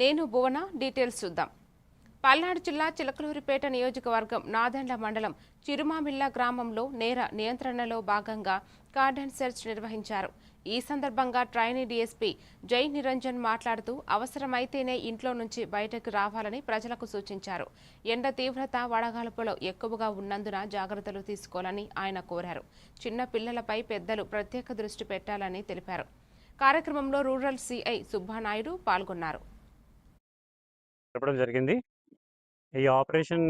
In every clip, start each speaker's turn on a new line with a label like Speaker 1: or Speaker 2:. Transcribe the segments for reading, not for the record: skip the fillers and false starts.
Speaker 1: నేను భువన. డీటెయిల్స్ చూద్దాం. పల్నాడు జిల్లా చిలకలూరిపేట నియోజకవర్గం నాదెండ్ల మండలం చిరుమామిళ్ల గ్రామంలో నేర నియంత్రణలో భాగంగా కార్డన్ సెర్చ్ నిర్వహించారు. ఈ సందర్భంగా ట్రైనీ డీఎస్పీ జై నిరంజన్ మాట్లాడుతూ అవసరమైతేనే ఇంట్లో నుంచి బయటకు రావాలని ప్రజలకు సూచించారు. ఎండ తీవ్రత వడగాల్పులో ఎక్కువగా ఉన్నందున జాగ్రత్తలు తీసుకోవాలని ఆయన కోరారు. చిన్న పిల్లలపై పెద్దలు ప్రత్యేక దృష్టి పెట్టాలని తెలిపారు. కార్యక్రమంలో రూరల్ సిఐ సుబ్బానాయుడు పాల్గొన్నారు.
Speaker 2: జరిగింది. ఈ ఆపరేషన్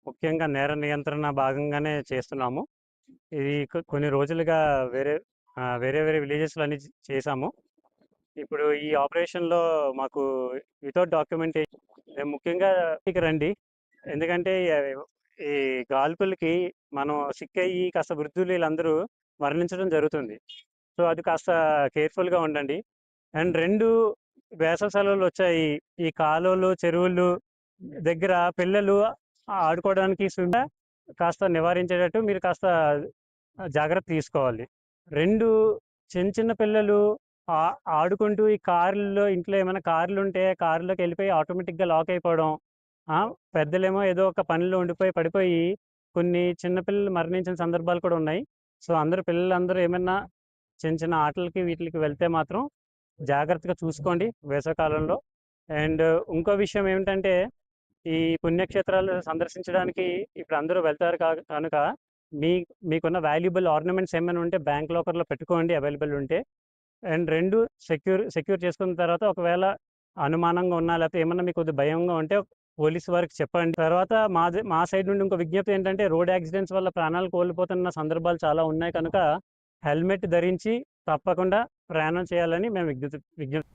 Speaker 2: ముఖ్యంగా నేర నియంత్రణ భాగంగానే చేస్తున్నాము. ఇది కొన్ని రోజులుగా వేరే వేరే విలేజెస్లో అన్ని చేశాము. ఇప్పుడు ఈ ఆపరేషన్లో మాకు వితౌట్ డాక్యుమెంటేషన్ ముఖ్యంగా రండి, ఎందుకంటే ఈ గాల్పులకి మనం సిక్కయ్యి కాస్త వృద్ధులు వీళ్ళందరూ మరణించడం జరుగుతుంది. సో అది కాస్త కేర్ఫుల్గా ఉండండి. అండ్ 2 వేసవి సెలవులు వచ్చాయి. ఈ కాలువలు చెరువులు దగ్గర పిల్లలు ఆడుకోవడానికి కాస్త నివారించేటట్టు మీరు కాస్త జాగ్రత్త తీసుకోవాలి. 2 చిన్న పిల్లలు ఆడుకుంటూ ఈ కార్లలో, ఇంట్లో ఏమైనా కార్లు ఉంటే కారులోకి వెళ్ళిపోయి ఆటోమేటిక్గా లాక్ అయిపోవడం, పెద్దలేమో ఏదో ఒక పనిలో ఉండిపోయి పడిపోయి కొన్ని చిన్నపిల్లలు మరణించిన సందర్భాలు కూడా ఉన్నాయి. సో పిల్లలందరూ ఏమైనా చిన్న ఆటలకి వీటికి వెళ్తే మాత్రం జాగ్రత్తగా చూసుకోండి వేసవికాలంలో. అండ్ ఇంకో విషయం ఏమిటంటే, ఈ పుణ్యక్షేత్రాలు సందర్శించడానికి ఇప్పుడు అందరూ వెళ్తారు కనుక మీకున్న వాల్యుబుల్ ఆర్నమెంట్స్ ఏమైనా ఉంటే బ్యాంక్ లాకర్లో పెట్టుకోండి అవైలబుల్ ఉంటే. అండ్ 2 సెక్యూర్ చేసుకున్న తర్వాత ఒకవేళ అనుమానంగా ఉన్నా లేకపోతే ఏమన్నా మీకు కొద్దిగా భయంగా ఉంటే పోలీసు వారికి చెప్పండి. తర్వాత మా సైడ్ నుండి ఇంకో విజ్ఞప్తి ఏంటంటే, రోడ్ యాక్సిడెంట్స్ వల్ల ప్రాణాలు కోల్పోతున్న సందర్భాలు చాలా ఉన్నాయి కనుక హెల్మెట్ ధరించి తప్పకుండా ప్రయాణం చేయాలని మేము విజ్ఞప్తి.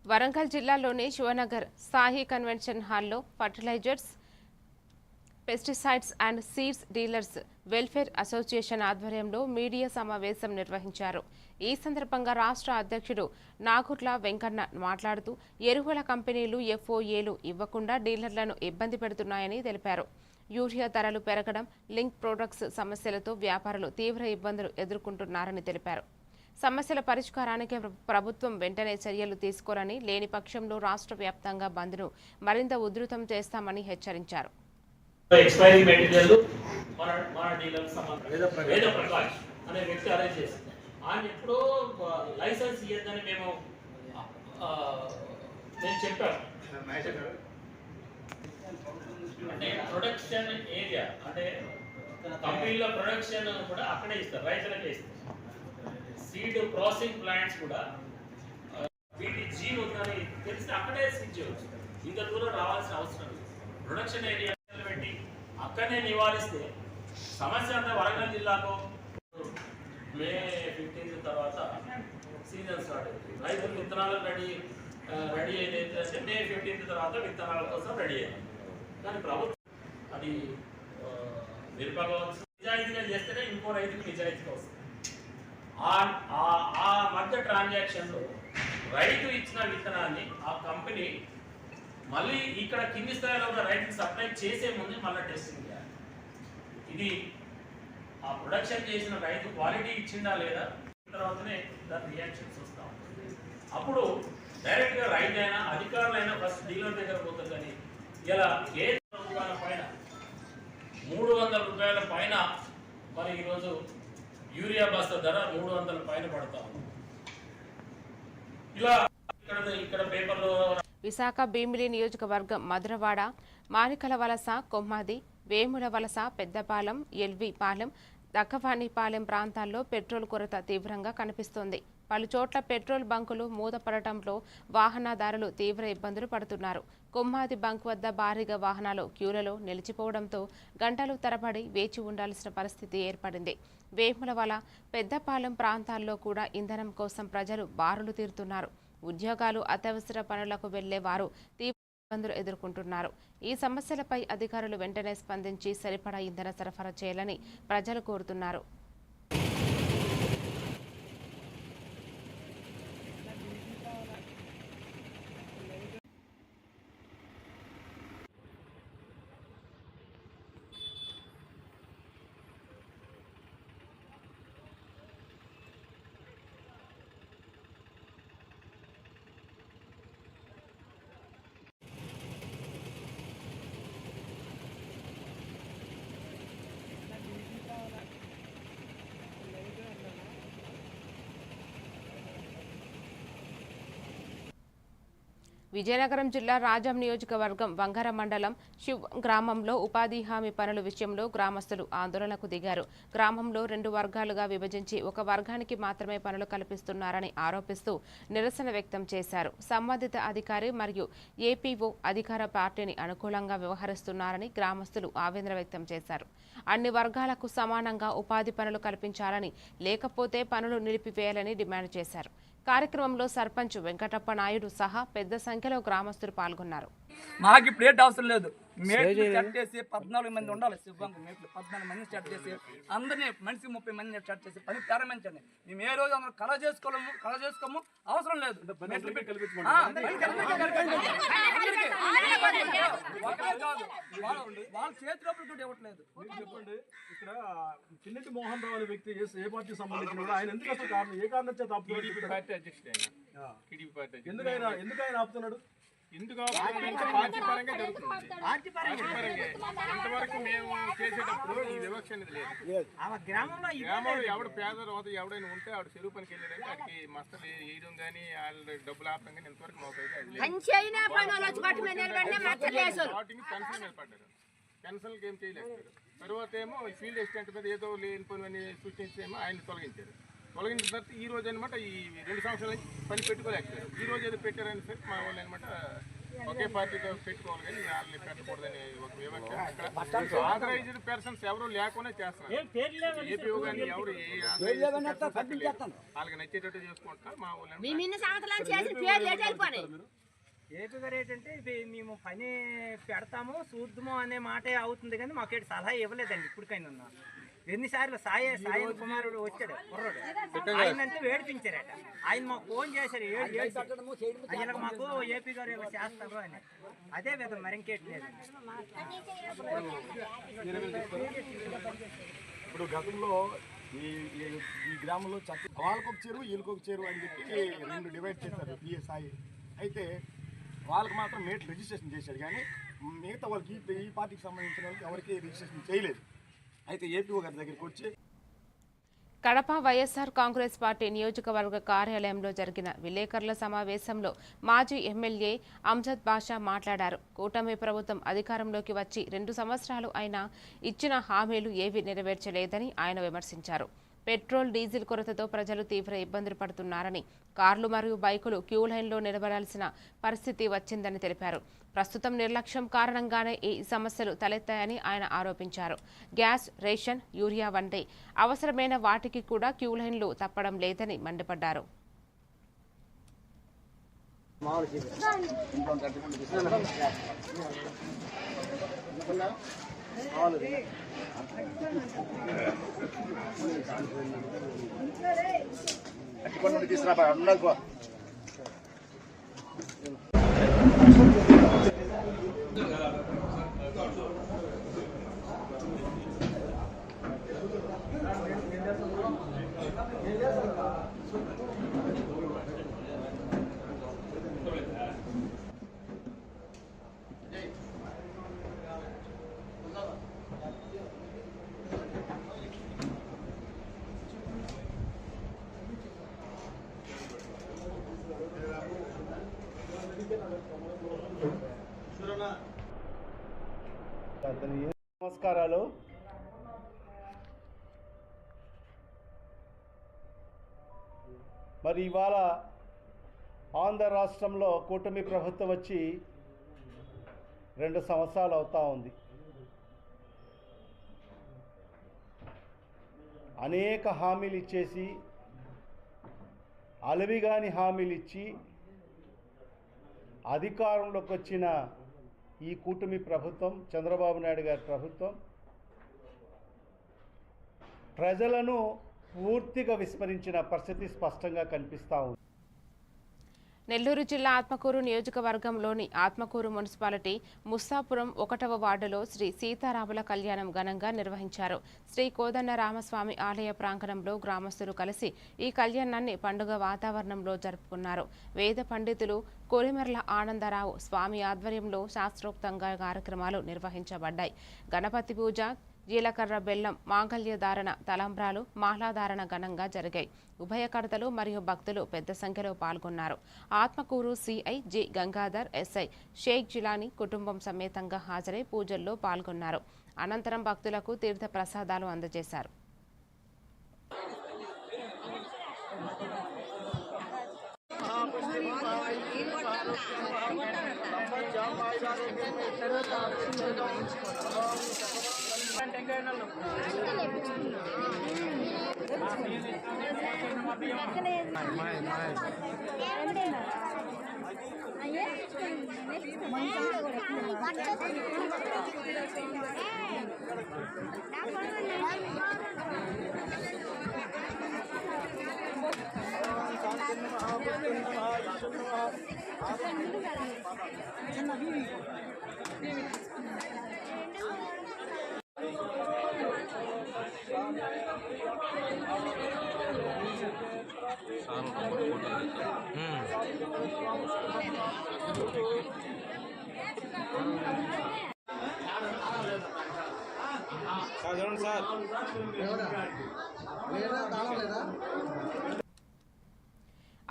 Speaker 1: వరంగల్ జిల్లాలోని శివనగర్ సాహి కన్వెన్షన్ హాల్లో fertilisers, pesticides and seeds dealers welfare association ఆధ్వర్యంలో మీడియా సమావేశం నిర్వహించారు. ఈ సందర్భంగా రాష్ట్ర అధ్యక్షుడు నాగుర్ల వెంకన్న మాట్లాడుతూ ఎరువుల కంపెనీలు ఎఫ్ఓఏలు ఇవ్వకుండా డీలర్లను ఇబ్బంది పెడుతున్నాయని తెలిపారు. యూరియా ధరలు పెరగడం, లింక్ ప్రొడక్ట్స్ సమస్యలతో వ్యాపారులు తీవ్ర ఇబ్బందులు ఎదుర్కొంటున్నారని తెలిపారు. సమస్యల పరిష్కారానికి ప్రభుత్వం వెంటనే చర్యలు తీసుకోవాలని, లేని పక్షంలో రాష్ట్ర వ్యాప్తంగా బంద్ను మరింత ఉధృతం చేస్తామని హెచ్చరించారు.
Speaker 3: అంటే ప్రొడక్షన్ ఏరియా అంటే కంపెనీలో ప్రొడక్షన్ కూడా అక్కడే ఇస్తారు, రైతులకే ఇస్తారు. సీడ్ ప్రాసెసింగ్ ప్లాంట్స్ కూడా వీటి జీన్ ఉందని తెలిసి అక్కడే స్విచ్ చేయవచ్చు. ఇంత దూరం రావాల్సిన అవసరం లేదు. ప్రొడక్షన్ ఏరియా పెట్టి అక్కడనే నివారిస్తే సమస్య అంతా వరంగల్ జిల్లాలో మే 15 తర్వాత సీజన్ స్టార్ట్ అవుతుంది. రైతులు విత్తనాలు రెడీ అయ్యేది అంటే మే 15 తర్వాత విత్తనాల కోసం రెడీ అయ్యారు. కానీ ప్రభుత్వం అది నిరుపగవచ్చు, నిజాయితీగా చేస్తేనే ఇంకో రైతుకి నిజాయితీగా వస్తుంది. ఆ మధ్య ట్రాన్సాక్షన్లో రైతు ఇచ్చిన విత్తనాన్ని ఆ కంపెనీ మళ్ళీ ఇక్కడ కింది స్థాయిలో ఉన్న రైతుకి సప్లై చేసే ముందు మళ్ళీ టెస్టింగ్ చేయాలి. ఇది ఆ ప్రొడక్షన్ చేసిన రైతు క్వాలిటీ ఇచ్చిందా లేదా తర్వాతనే దాని రియాక్షన్స్ వస్తూ ఉంటుంది. అప్పుడు డైరెక్ట్గా రైతు అయినా అధికారులైనా ఫస్ట్ డీలర్ దగ్గర పోతుంది. కానీ ఇలా కేంద్ర రూపాయల పైన 300 రూపాయల పైన మరి ఈరోజు యూరియా బస్తా ధర 300 పైన పడతా ఉంది. ఇలా ఇక్కడ పేపర్లో
Speaker 1: విశాఖ భీమిలి నియోజకవర్గం మధురవాడ, మానికల వలస, కొమ్మాది, వేముల వలస, పెద్దపాలెం, ఎల్వి పాలెం, దక్కవాణిపాలెం ప్రాంతాల్లో పెట్రోల్ కొరత తీవ్రంగా కనిపిస్తోంది. పలుచోట్ల పెట్రోల్ బంకులు మూతపడటంలో వాహనదారులు తీవ్ర ఇబ్బందులు పడుతున్నారు. కొమ్మాది బంక్ వద్ద భారీగా వాహనాలు క్యూలలో నిలిచిపోవడంతో గంటలు తరబడి వేచి ఉండాల్సిన పరిస్థితి ఏర్పడింది. వేములవల, పెద్దపాలెం ప్రాంతాల్లో కూడా ఇంధనం కోసం ప్రజలు బారులు తీరుతున్నారు. ఉద్యోగాలు, అత్యవసర పనులకు వెళ్లే వారు తీవ్ర ఇబ్బందులు ఎదుర్కొంటున్నారు. ఈ సమస్యలపై అధికారులు వెంటనే స్పందించి సరిపడా ఇంధన సరఫరా చేయాలని ప్రజలు కోరుతున్నారు. విజయనగరం జిల్లా రాజం నియోజకవర్గం వంగర మండలం శివ్ గ్రామంలో ఉపాధి హామీ పనుల విషయంలో గ్రామస్తులు ఆందోళనకు దిగారు. గ్రామంలో 2 వర్గాలుగా విభజించి ఒక వర్గానికి మాత్రమే పనులు కల్పిస్తున్నారని ఆరోపిస్తూ నిరసన వ్యక్తం చేశారు. సంబంధిత అధికారి మరియు ఏపీఓ అధికార పార్టీని అనుకూలంగా వ్యవహరిస్తున్నారని గ్రామస్తులు ఆవేదన వ్యక్తం చేశారు. అన్ని వర్గాలకు సమానంగా ఉపాధి పనులు కల్పించాలని, లేకపోతే పనులు నిలిపివేయాలని డిమాండ్ చేశారు. కార్యక్రమంలో సర్పంచ్ వెంకటప్ప నాయుడు సహా పెద్ద సంఖ్యలో గ్రామస్తులు పాల్గొన్నారు.
Speaker 4: మాకు ఇప్పుడు ఏంటి అవసరం లేదు. మేట్లు సెట్ చేసి 14 మంది ఉండాలి. శివంగా మేట్లు 14 మంది సెట్ చేసి అందరినీ మనిషి 30 మంది సెట్ చేసి పని ప్రారంభించండి. మేము ఏ రోజు అందరం కళ చేసుకోము అవసరం లేదు. వాళ్ళ చేతిలోపల ఇవ్వట్లేదు.
Speaker 5: చెప్పండి, ఇక్కడ చిన్నటి మోహన్ రావు అనే వ్యక్తి ఏ పార్టీకి సంబంధించిన ఆయన ఎందుకు అసలు కారణం ఏ కారణం చేత ఆపుతున్నాడు? ఎందుకు ఆయన ఆపుతున్నాడు?
Speaker 6: పార్టీ పరంగా జరుగుతుంది. ఇంతవరకు మేము చేసేటప్పుడు ఈ వివక్ష అనేది లేదు. గ్రామంలో ఎవడు పేద రోత ఎవడైనా ఉంటే ఆవిడ చెరువు పనికి వెళ్ళాడంటే వాడికి మస్తలు వేయడం కానీ వాళ్ళు డబ్బులు ఆపడం కానీ ఇంతవరకు మాకైతే పెన్షన్ మీద పడ్డారు. పెన్షన్కి ఏం చేయలేకపోయారు. తర్వాత ఏమో ఫీల్డ్ అసిస్టెంట్ మీద ఏదో లేని పని అని సూచించేమో ఆయన తొలగించారు. తొలగించిన తర్వాత ఈ రోజు అనమాట ఈ 2 సంవత్సరాల పని పెట్టుకోలేకపోయారు. ఈ రోజు ఏదో పెట్టారని సరే మా వాళ్ళు అనమాట ఒకే పార్టీతో పెట్టుకోవాలి కానీ వాళ్ళని పెట్టకూడదని ఒక వివక్ష. ఆథరైజ్డ్ పర్సన్స్ ఎవరు లేకుండా చేస్తున్నారు. ఏపీఓ కానీ ఎవరు వాళ్ళకి నచ్చేటట్టు చేసుకుంటున్నారు. మా వాళ్ళు
Speaker 7: ఏపీ గారు ఏంటంటే మేము పని పెడతాము చూద్దాము అనే మాటే అవుతుంది కానీ మాకు సలహా ఇవ్వలేదండి ఇప్పటికైనా. ఎన్నిసార్లు సాయం కుమారుడు వచ్చాడు కుర్రాడు, ఆయన అంటే వేడిపించారట. ఆయన మాకు ఫోన్ చేశారు, ఆయన మాకు ఏపీ గారు ఇలా చేస్తారు అని. అదే విధం మరి ఇంకేట్లేదు.
Speaker 5: ఇప్పుడు గతంలో ఈ గ్రామంలో వాళ్ళకొక చెరువు వీళ్ళకొక చెరువు అని చెప్పి 2 డివైడ్ చేశారు పిఎస్ఐ. అయితే వాళ్ళకి మాత్రం మేట్లు రిజిస్ట్రేషన్ చేశారు కానీ మిగతా వాళ్ళకి ఈ పార్టీకి సంబంధించిన వాళ్ళకి ఎవరికి రిజిస్ట్రేషన్ చేయలేదు. అయితే ఏపీఓ గారి దగ్గరికి వచ్చి
Speaker 1: కడప వైఎస్ఆర్ కాంగ్రెస్ పార్టీ నియోజకవర్గ కార్యాలయంలో జరిగిన విలేకరుల సమావేశంలో మాజీ ఎమ్మెల్యే అంజద్ బాషా మాట్లాడారు. కూటమి ప్రభుత్వం అధికారంలోకి వచ్చి 2 సంవత్సరాలు అయినా ఇచ్చిన హామీలు ఏవీ నెరవేర్చలేదని ఆయన విమర్శించారు. పెట్రోల్, డీజిల్ కొరతతో ప్రజలు తీవ్ర ఇబ్బందులు పడుతున్నారని, కార్లు మరియు బైకులు క్యూ లైన్లో నిలబడాల్సిన పరిస్థితి వచ్చిందని తెలిపారు. ప్రస్తుతం నిర్లక్ష్యం కారణంగానే ఈ సమస్యలు తలెత్తాయని ఆయన ఆరోపించారు. గ్యాస్, రేషన్, యూరియా వంటి అవసరమైన వాటికి కూడా క్యూ లైన్లు తప్పడం లేదని మండిపడ్డారు.
Speaker 5: నమస్కారాలు. మరి ఇవాళ ఆంధ్ర రాష్ట్రంలో కూటమి ప్రభుత్వం వచ్చి 2 సంవత్సరాలు అవుతా ఉంది. అనేక హామీలు ఇచ్చేసి అలవిగాని హామీలు ఇచ్చి అధికారంలోకి వచ్చిన ఈ కూటమి ప్రభుత్వం, చంద్రబాబు నాయుడు గారి ప్రభుత్వం ప్రజలను పూర్తిగా విస్మరించిన పరిస్థితి స్పష్టంగా కనిపిస్తూ ఉంది.
Speaker 1: నెల్లూరు జిల్లా ఆత్మకూరు నియోజకవర్గంలోని ఆత్మకూరు మున్సిపాలిటీ ముస్తాపురం 1వ వార్డులో శ్రీ సీతారాముల కళ్యాణం ఘనంగా నిర్వహించారు. శ్రీ కోదండ రామస్వామి ఆలయ ప్రాంగణంలో గ్రామస్తులు కలిసి ఈ కళ్యాణాన్ని పండుగ వాతావరణంలో జరుపుకున్నారు. వేద పండితులు కొలిమెర్ల ఆనందరావు స్వామి ఆధ్వర్యంలో శాస్త్రోక్తంగా కార్యక్రమాలు నిర్వహించబడ్డాయి. గణపతి పూజ, జీలకర్ర బెల్లం మాంగళ్యధారణ తలంబ్రాలు మాలాధారణ ఘనంగా జరిగాయి. ఉభయకర్తలు మరియు భక్తులు పెద్ద సంఖ్యలో పాల్గొన్నారు. Atmakur CI G Gangadhar, SI Sheikh Jilani కుటుంబం సమేతంగా హాజరై పూజల్లో పాల్గొన్నారు. అనంతరం భక్తులకు తీర్థ ప్రసాదాలు అందజేశారు.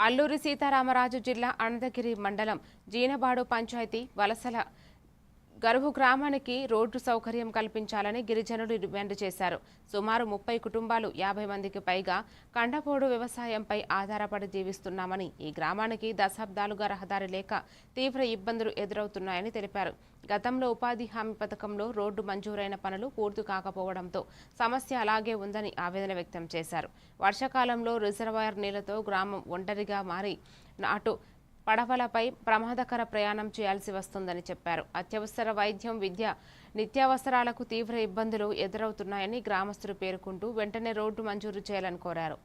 Speaker 1: అల్లూరి సీతారామరాజు జిల్లా అనంతగిరి మండలం జీనబాడు పంచాయతీ వలసల గరువు గ్రామానికి రోడ్డు సౌకర్యం కల్పించాలని గిరిజనులు డిమాండ్ చేశారు. సుమారు 30 కుటుంబాలు 50 మందికి పైగా కండపోడు వ్యవసాయంపై ఆధారపడి జీవిస్తున్నామని, ఈ గ్రామానికి దశాబ్దాలుగా రహదారి లేక తీవ్ర ఇబ్బందులు ఎదురవుతున్నాయని తెలిపారు. గతంలో ఉపాధి హామీ పథకంలో రోడ్డు మంజూరైన పనులు పూర్తి కాకపోవడంతో సమస్య అలాగే ఉందని ఆవేదన వ్యక్తం చేశారు. వర్షాకాలంలో రిజర్వాయర్ నీళ్లతో గ్రామం ఒంటరిగా మారి అటు పడవలపై ప్రమాదకర ప్రయాణం చేయాల్సి వస్తుందని చెప్పారు. అత్యవసర వైద్యం, విద్య, నిత్యావసరాలకు తీవ్ర ఇబ్బందులు ఎదురవుతున్నాయని గ్రామస్తులు పేర్కొంటూ వెంటనే రోడ్డు మంజూరు చేయాలని కోరారు.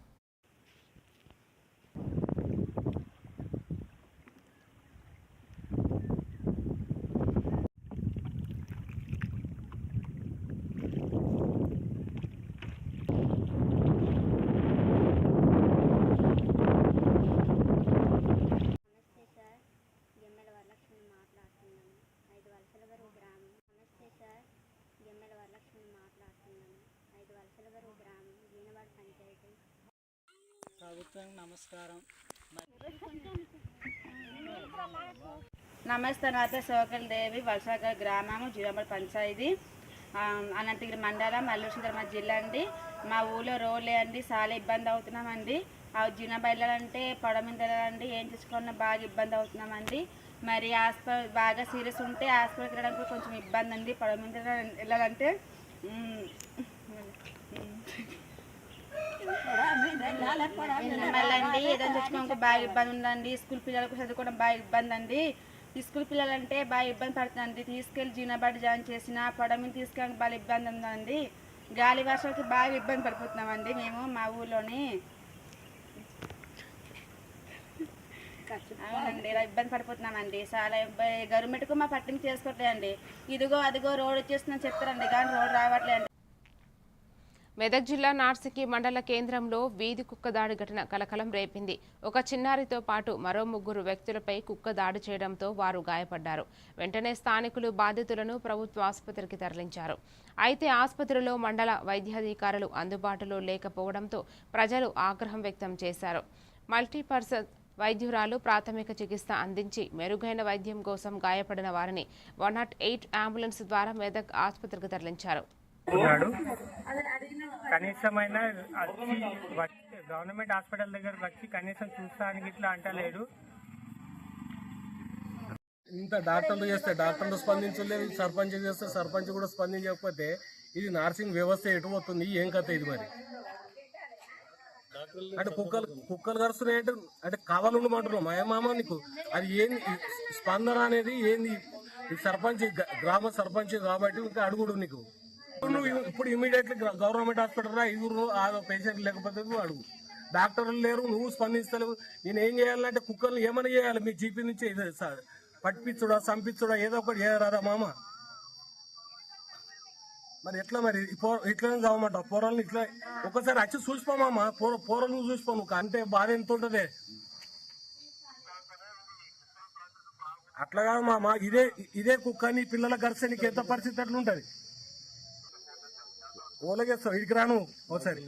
Speaker 8: నమస్తే, నా పేరు సోకల్ దేవి, వలసాగర్ గ్రామము, జీనబాడు పంచాయతీ, అనంతగిరి మండలం, అల్లూరి సీతారామరాజు జిల్లా అండి. మా ఊళ్ళో రోడ్లే అండి, చాలా ఇబ్బంది అవుతున్నామండి. ఆ జీనబాడు వెళ్ళాలంటే పొడ మీద వెళ్ళాలండి, ఏం చేసుకోవాలన్నా బాగా ఇబ్బంది అవుతున్నామండి. మరి హాస్పిటల్ బాగా సీరియస్ ఉంటే హాస్పిటల్కి వెళ్ళడానికి కొంచెం ఇబ్బంది అండి. పొడ మీద వెళ్ళాలంటే మళ్ళీ అండి ఏదైనా తెచ్చుకోవడానికి బాగా ఇబ్బంది ఉందండి. స్కూల్ పిల్లలకు చదువుకోవడం బాగా ఇబ్బంది అండి. ఈ స్కూల్ పిల్లలంటే బాగా ఇబ్బంది పడుతుందండి. తీసుకెళ్ళి జీనబాడు జాయిన్ చేసిన పొడ మీద తీసుకెళ్ళడానికి బాగా ఇబ్బంది ఉందండి. గాలి వర్షాలకి బాగా ఇబ్బంది పడిపోతున్నామండి మేము మా ఊళ్ళోని. అవునండి, ఇలా ఇబ్బంది పడిపోతున్నామండి. చాలా గవర్నమెంట్కు మా పట్టింపు చేసుకోవట్లేదండి. ఇదిగో అదిగో రోడ్ వచ్చేస్తుందని చెప్తారండి, కానీ రోడ్ రావట్లేదండి.
Speaker 1: మెదక్ జిల్లా నార్సింగి మండల కేంద్రంలో వీధి కుక్క దాడి ఘటన కలకలం రేపింది. ఒక చిన్నారితో పాటు మరో 3 వ్యక్తులపై కుక్క దాడి చేయడంతో వారు గాయపడ్డారు. వెంటనే స్థానికులు బాధితులను ప్రభుత్వ ఆసుపత్రికి తరలించారు. అయితే ఆసుపత్రిలో మండల వైద్యాధికారులు అందుబాటులో లేకపోవడంతో ప్రజలు ఆగ్రహం వ్యక్తం చేశారు. మల్టీపర్పస్ వైద్యురాలు ప్రాథమిక చికిత్స అందించి మెరుగైన వైద్యం కోసం గాయపడిన వారిని 108 అంబులెన్స్ ద్వారా మెదక్ ఆసుపత్రికి తరలించారు.
Speaker 9: కనీసమైన గవర్నమెంట్ హాస్పిటల్ దగ్గరకు వచ్చి కనీసం చూస్తానికి ఇట్లా అంటలేడు.
Speaker 10: ఇంత డాక్టర్లు చేస్తే డాక్టర్లు స్పందించలేదు, సర్పంచ్ చేస్తే సర్పంచ్ కూడా స్పందించకపోతే ఇది నార్సింగ్ వ్యవస్థ ఎటు పోతుంది, ఏం కథ ఇది? మరి అంటే కుక్కలు కరుస్తున్నాయి అంటే కావాలంటున్నాం మామ నీకు అది ఏంది స్పందన అనేది ఏంది? సర్పంచ్ గ్రామ సర్పంచ్ కాబట్టి ఇంకా అడుగుడు నీకు. నువ్వు ఇప్పుడు ఇమీడియట్లీ గవర్నమెంట్ హాస్పిటల్ రా, ఇగురు ఆ పేషెంట్ లేకపోతే నువ్వు అడుగు. డాక్టర్లు లేరు, నువ్వు స్పందిస్తలేవు. నేను ఏం చేయాలంటే కుక్కర్లు ఏమైనా చేయాలి మీ జీపీ నుంచి పట్టించుడా చంపించుడా ఏదో ఒకటి చేయరారా మామ. మరి ఎట్లా మరి ఇట్లనే కావమంటావు పోరాలను? ఇట్లా ఒకసారి వచ్చి చూసిపో మామ, పోరలు నువ్వు చూసిపో. నువ్వు అంటే బాధ ఎంత ఉంటుంది అట్లా కాదు మామ. ఇదే కుక్క నీ పిల్లల గర్స నీకు ఎంత పరిస్థితి అట్లా ఉంటుంది. ఓలగేస్తావు ఇడికి రాను ఒకసారి.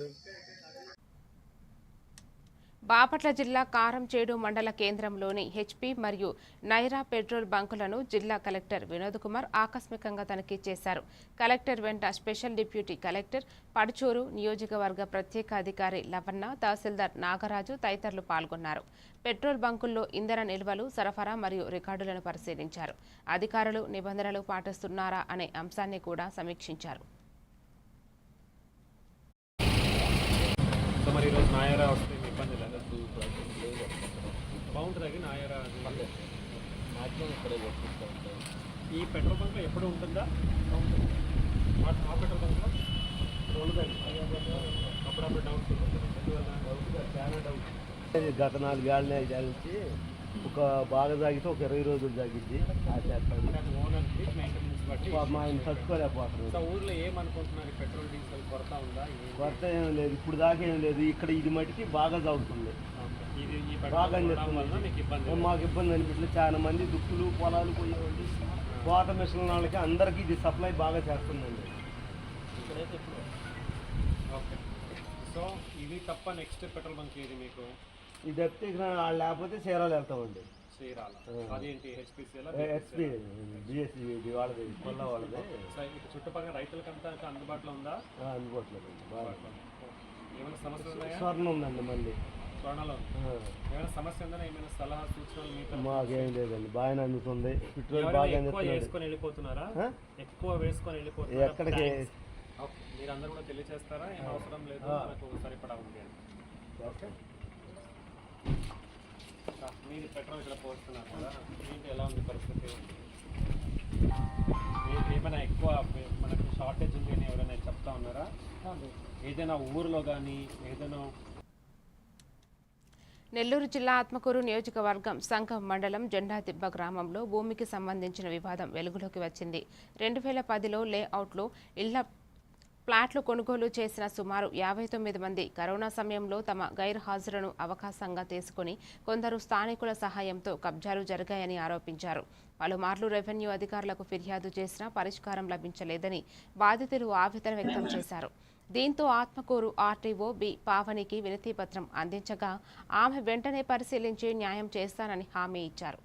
Speaker 1: బాపట్ల జిల్లా కారంచేడు మండల కేంద్రంలోని హెచ్పీ మరియు నైరా పెట్రోల్ బంకులను జిల్లా కలెక్టర్ వినోద్ కుమార్ ఆకస్మికంగా తనిఖీ చేశారు. కలెక్టర్ వెంట స్పెషల్ డిప్యూటీ కలెక్టర్, పడుచూరు నియోజకవర్గ ప్రత్యేక అధికారి లవన్న, తహసీల్దార్ నాగరాజు తదితరులు పాల్గొన్నారు. పెట్రోల్ బంకుల్లో ఇంధన నిల్వలు, సరఫరా మరియు రికార్డులను పరిశీలించారు. అధికారులు నిబంధనలు పాటిస్తున్నారా అనే అంశాన్ని కూడా సమీక్షించారు.
Speaker 2: మరి ఈరోజు నాయరా వస్తే మీ ఇబ్బంది లేదా? బాగుంటుంది నాయరా ఈ పెట్రోల్ బంక్లో ఎప్పుడు ఉంటుందా? ఆ పెట్రోల్ బంక్లో ఉండదండి, అప్పుడప్పుడు డౌట్ చాలా డౌట్.
Speaker 11: గత 4 ఏళ్ళ నుంచి ఒక బాగా తాగితే ఒక 20 రోజులు తాగిద్ది.
Speaker 2: ఓనర్కి మెయింటెనెన్స్ బట్టి
Speaker 11: మా ఆయన తట్టుకోలేకపోతున్నాం.
Speaker 2: ఊర్లో ఏమనుకుంటున్నారు? పెట్రోల్ డీజిల్ కొరత ఉందా?
Speaker 11: కొరత ఏం లేదు, ఇప్పుడు దాకా ఏం లేదు. ఇక్కడ ఇది మట్టికి బాగా తాగుతుంది, బాగా మాకు ఇబ్బంది అనిపించలేదు. చాలా మంది దుక్కులు పొలాలు పోయేవాళ్ళు, కోత మిషన్ వాళ్ళకి అందరికీ ఇది సప్లై బాగా చేస్తుందండి.
Speaker 2: ఓకే, సో ఇది తప్ప నెక్స్ట్ పెట్రోల్ బంక్ ఏది మీకు?
Speaker 11: ఇది తప్పితే ఇక్కడ లేకపోతే చీరాలు వెళ్తామండి.
Speaker 2: అదేంటి హెచ్పిసిఎల్
Speaker 11: హెచ్పి బిఎస్సి వాళ్ళది, కొల్ల వాళ్ళది.
Speaker 2: చుట్టుపక్కల రైతులకంతా అందుబాటులో ఉందా?
Speaker 11: అందుబాటులో
Speaker 2: ఏమైనా సమస్యలు ఉన్నాయా?
Speaker 11: స్వర్ణ ఉందండి, మళ్ళీ
Speaker 2: స్వర్ణలో ఏమైనా సమస్య ఉందా? ఏమైనా సలహా సూచనలు మీకు?
Speaker 11: మాకేం లేదండి, బాగానే అందుతుంది. పెట్రోల్ బాగా
Speaker 2: వేసుకొని వెళ్ళిపోతున్నారా? ఎక్కువ వేసుకొని వెళ్ళిపోతున్నారు
Speaker 11: ఎక్కడికి?
Speaker 2: మీరందరూ కూడా తెలియజేస్తారా? ఏం అవసరం లేదు, మనకు సరిపడా ఉంది అని. ఓకే, మీరు పెట్రోల్ ఇక్కడ పోస్తున్నారు కదా, ఏంటి ఎలా ఉంది పరిస్థితి? ఏమైనా ఎక్కువ మనకు షార్టేజ్ ఉంది అని ఎవరైనా చెప్తా ఉన్నారా? ఏదైనా ఊరిలో కానీ ఏదైనా?
Speaker 1: నెల్లూరు జిల్లా ఆత్మకూరు నియోజకవర్గం సంఘం మండలం జెండాదిబ్బ గ్రామంలో భూమికి సంబంధించిన వివాదం వెలుగులోకి వచ్చింది. 2010లో లేఅవుట్లో ఇళ్ల ప్లాట్లు కొనుగోలు చేసిన సుమారు 59 మంది కరోనా సమయంలో తమ గైర్హాజరును అవకాశంగా తీసుకుని కొందరు స్థానికుల సహాయంతో కబ్జాలు జరిగాయని ఆరోపించారు. పలుమార్లు రెవెన్యూ అధికారులకు ఫిర్యాదు చేసినా పరిష్కారం లభించలేదని బాధితులు ఆవేదన వ్యక్తం చేశారు. దీంతో ఆత్మకూరు ఆర్టీఓ బి పావనికి వినతిపత్రం అందించగా ఆమె వెంటనే పరిశీలించి న్యాయం చేస్తానని హామీ ఇచ్చారు.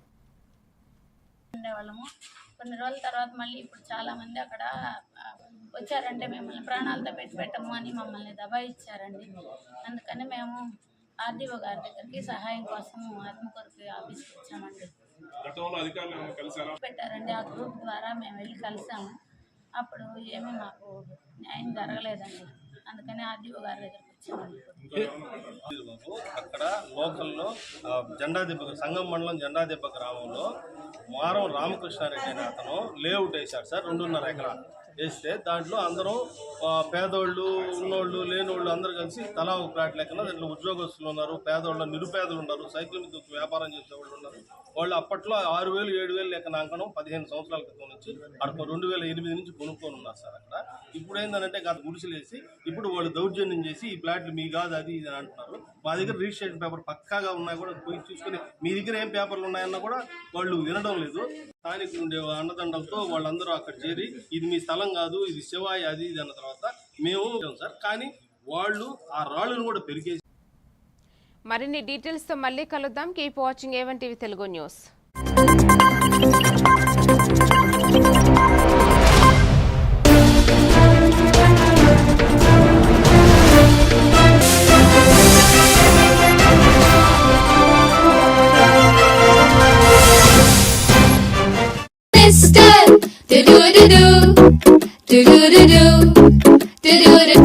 Speaker 12: కొన్ని రోజుల తర్వాత మళ్ళీ ఇప్పుడు చాలా మంది అక్కడ వచ్చారంటే మిమ్మల్ని ప్రాణాలతో పెట్టము అని మమ్మల్ని దబాయిచ్చారండి. అందుకని మేము ఆర్డీఓ గారి దగ్గరికి సహాయం కోసం ఆత్మకూరుకి ఆఫీస్కి వచ్చామండి. పెట్టారండి, ఆ గ్రూప్ ద్వారా మేము వెళ్ళి కలిసాము. అప్పుడు ఏమీ మాకు న్యాయం జరగలేదండి. అందుకని ఆర్డీఓ గారి దగ్గరికి వచ్చామండి.
Speaker 5: అక్కడ లోకల్లో జెండాదిబ్బ సంగం మండలం జెండాదిబ్బ గ్రామంలో మారం రామకృష్ణారెడ్డి అనే అతను లేఅవుట్ వేశారు సార్. 2.5 ఎకరాలు వేస్తే దాంట్లో అందరూ పేదోళ్ళు, ఉన్నోళ్ళు, లేనోళ్ళు అందరూ కలిసి తలా ఒక ప్లాట్ లెక్కన దాంట్లో ఉద్యోగస్తులు ఉన్నారు, పేదోళ్ళు, నిరుపేదలు ఉన్నారు, సైకిల్ మీద వ్యాపారం చేసేవాళ్ళు ఉన్నారు. వాళ్ళు అప్పట్లో 6,000, 7,000 లెక్క నాంకనం 15 సంవత్సరాల క్రితం నుంచి అక్కడ 2008 నుంచి కొనుక్కొని ఉన్నారు సార్. అక్కడ ఇప్పుడు ఏంటంటే గత గుడిసెలేసి ఇప్పుడు వాళ్ళు దౌర్జన్యం చేసి ఈ ప్లాట్లు మీ కాదు అది ఇది అని అంటున్నారు. మా దగ్గర రిజిస్ట్రేషన్ పేపర్ పక్కాగా ఉన్నా కూడా పోయి చూసుకొని మీ దగ్గర ఏం పేపర్లు ఉన్నాయన్నా కూడా వాళ్ళు వినడం లేదు. స్థానికులు ఉండే అన్నదండలతో వాళ్ళందరూ అక్కడ చేరి ఇది మీ స్థలం కాదు, ఇది శివాయి అది ఇది అన్న తర్వాత మేము సార్, కానీ వాళ్ళు ఆ రాళ్ళను కూడా పెరిగేసి.
Speaker 1: మరిన్ని డీటెయిల్స్తో మళ్ళీ కలుద్దాం. Keep watching A1 TV Telugu news.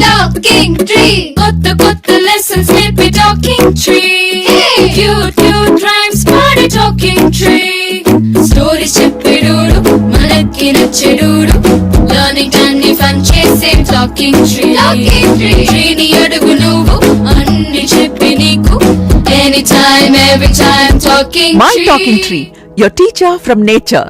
Speaker 13: Talking tree, kotta lessons lippy talking tree. Hey, cute rhymes party talking tree. Stories cheppedudu manaki nachedudu, learning tanni fun chese talking tree. Tree ni adugu nuvu anni cheppi neeku, anytime every time talking tree.
Speaker 14: My talking tree, your teacher from nature.